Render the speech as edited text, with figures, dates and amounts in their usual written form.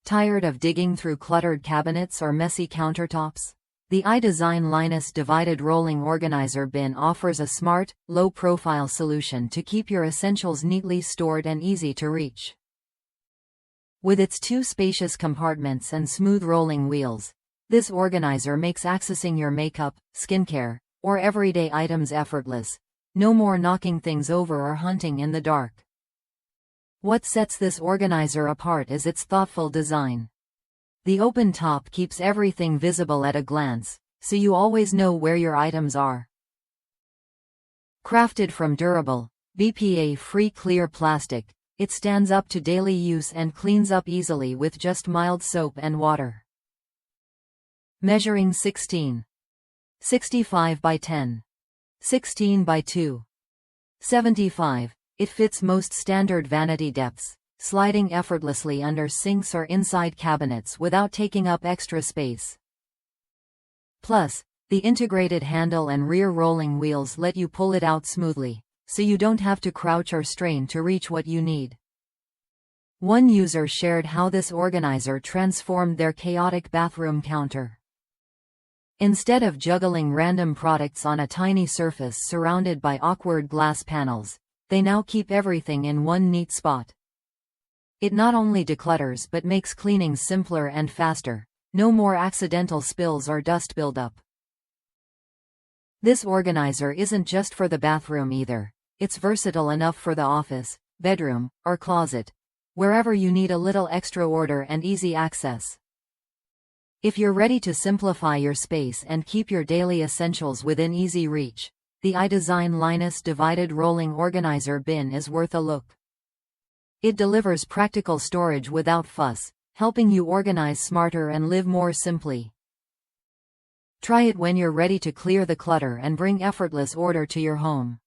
Tired of digging through cluttered cabinets or messy countertops? The iDesign Linus Divided Rolling Organizer bin offers a smart, low-profile solution to keep your essentials neatly stored and easy to reach. With its 2 spacious compartments and smooth rolling wheels, this organizer makes accessing your makeup, skincare, or everyday items effortless. No more knocking things over or hunting in the dark. What sets this organizer apart is its thoughtful design. The open top keeps everything visible at a glance, so you always know where your items are. Crafted from durable, BPA-free clear plastic, it stands up to daily use and cleans up easily with just mild soap and water. Measuring 16.65 by 10.16 by 2.75, it fits most standard vanity depths, sliding effortlessly under sinks or inside cabinets without taking up extra space. Plus, the integrated handle and rear rolling wheels let you pull it out smoothly, so you don't have to crouch or strain to reach what you need. One user shared how this organizer transformed their chaotic bathroom counter. Instead of juggling random products on a tiny surface surrounded by awkward glass panels, they now keep everything in one neat spot. It not only declutters but makes cleaning simpler and faster. No more accidental spills or dust buildup. This organizer isn't just for the bathroom either. It's versatile enough for the office, bedroom, or closet, wherever you need a little extra order and easy access. If you're ready to simplify your space and keep your daily essentials within easy reach, the iDesign Linus Divided Rolling Organizer bin is worth a look. It delivers practical storage without fuss, helping you organize smarter and live more simply. Try it when you're ready to clear the clutter and bring effortless order to your home.